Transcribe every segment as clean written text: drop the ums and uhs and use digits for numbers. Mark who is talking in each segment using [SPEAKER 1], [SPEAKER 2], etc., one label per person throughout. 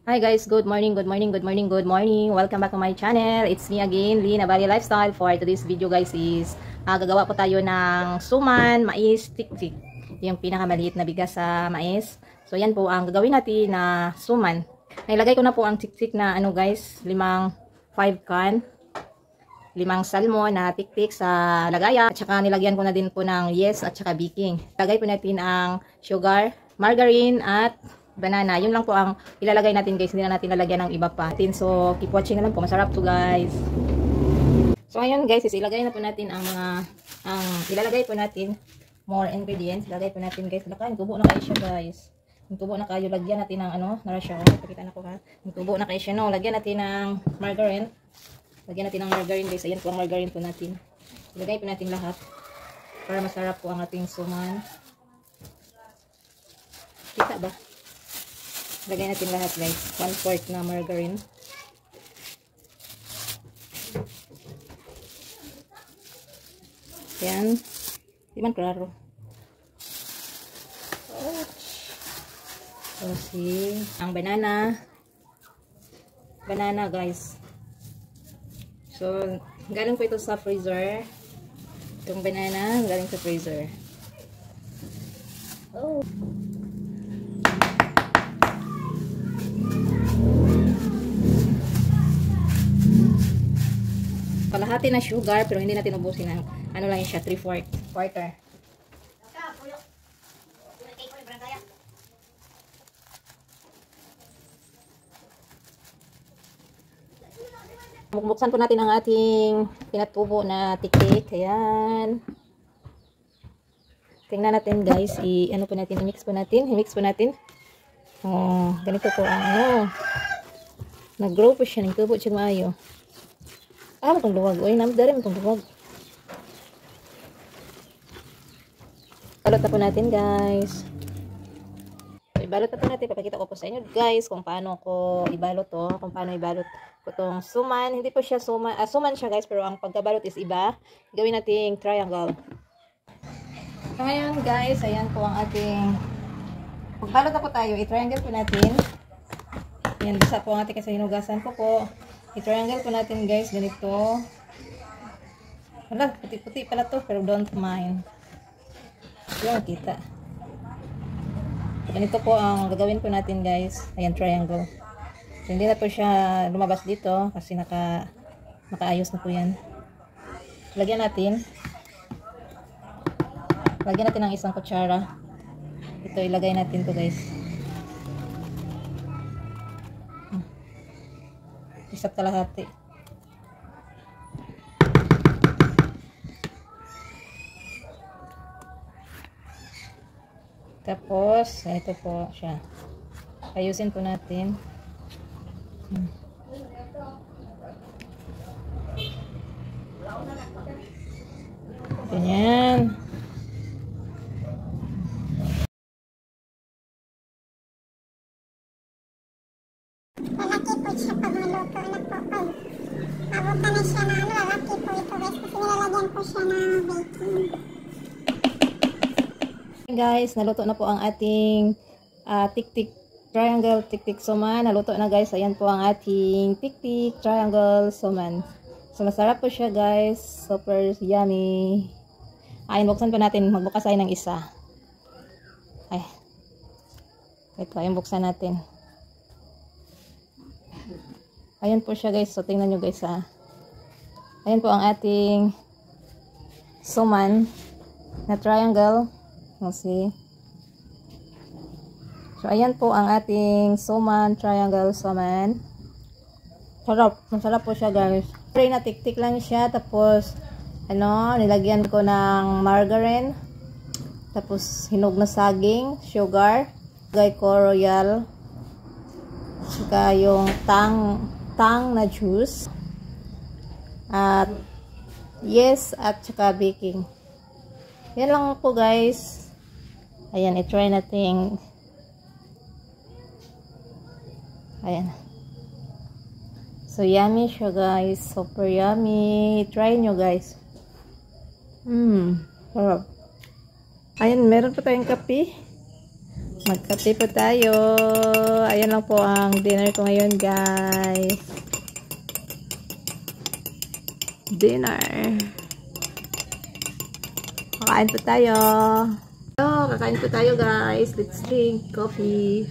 [SPEAKER 1] Hi guys, good morning. Welcome back to my channel. It's me again, Lina Bali Lifestyle. For today's video guys is gagawa po tayo ng suman, mais, tiktik. Yung pinakamaliit na bigas sa mais. So yan po ang gagawin natin na suman. Nailagay ko na po ang tiktik na guys, 5 can. 5 salmon na tiktik sa lagayan. At saka nilagyan ko na din po ng yes at saka baking. Lagay po natin ang sugar, margarine at banana. Yun lang po ang ilalagay natin guys. Hindi na natin lalagyan ng iba pa. So keep watching na lang po. Masarap to guys. So ayun guys, ilalagay na po natin ang mga ilalagay po natin more ingredients. Ilalagay po natin guys. Lakayin, tubo na kayo siya guys. Yung tubo na kayo, lagyan natin ng narasya. Pakita na ko ha. Yung tubo na kayo siya no. Lagyan natin ng margarine. Lagyan natin ng margarine guys. Ayan po ang margarine po natin. Ilagay po natin lahat para masarap po ang ating suman. Kita ba? Lagay natin lahat guys. 1/4 na margarine. Ayan. Di man klaro. Kasi ang banana. Banana guys. So, galing po ito sa freezer. Itong banana, galing sa freezer. Oh. Kalahati na sugar, pero hindi natin ubusin ng lang siya, 3/4 quarter. Buksan po natin ang ating pinatubo na tiktik. Ayan. Tingnan natin guys, i-mix po natin. Oh, ganito po ang nag-grow po siya, nagtubo siya maayo. Matong luwag. Uy, namdari matong luwag. Balot na po natin guys. Ibalot na po natin. Papakita ko po sa inyo guys kung paano ko ibalot to. Kung paano ibalot ko tong suman. Hindi po siya suman. Suman siya guys, pero ang pagkabalot is iba. Gawin nating triangle. So ngayon guys, ayan po ang ating pagbalot na po tayo. I-triangle po natin. Ayan, bisa po ang ating kasi hinugasan ko po. I-triangle po natin guys, ganito. Wala, puti-puti pala to, pero don't mind. Yan, kita. Ganito po ang gagawin po natin guys. Ayan, triangle. So, hindi na po siya lumabas dito, kasi nakaayos na po yan. Lagyan natin ng isang kutsara. Ito, ilagay natin to guys. Isa't kalahati. Tapos, ito po siya. Ayusin po natin. Ganyan.
[SPEAKER 2] Lalaki po siya pag maluto na po. Abot na siya na lalaki po ito guys. Kasi nilalagyan po siya ng baking.
[SPEAKER 1] Guys, naluto na po ang ating tiktik triangle tiktik suman. Naluto na guys. Ayan po ang ating tiktik triangle suman. So masarap po siya guys. Super yummy. Ayun, buksan pa natin. Magbukas tayo ng isa. Ay. Ito, ayun buksan natin. Ayan po siya guys. So tingnan nyo guys ha. Ayan po ang ating suman na triangle. See? So ayan po ang ating suman triangle suman. Masarap po siya guys. Spray na tiktik lang siya. Tapos nilagyan ko ng margarine. Tapos hinog na saging, sugar, gay ko royal. Saka yung tang na juice. At yes, at saka baking. Yan lang po guys. Ayan, i-try natin. Ayan. So yummy siya guys. Super yummy. Try nyo guys. Sarap. Ayan, meron pa tayong kape. Magkape po tayo. Ayan lang po ang dinner ko ngayon, guys. Dinner. Kakain po tayo. Kakain po tayo, guys. Let's drink coffee.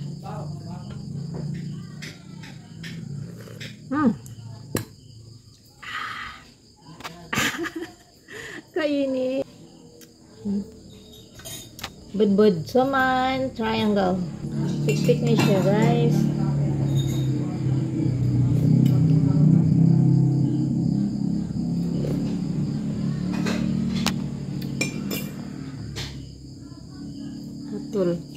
[SPEAKER 1] Kainin. Budbud suman, triangle. Tik-tik na siya, guys. Hatul.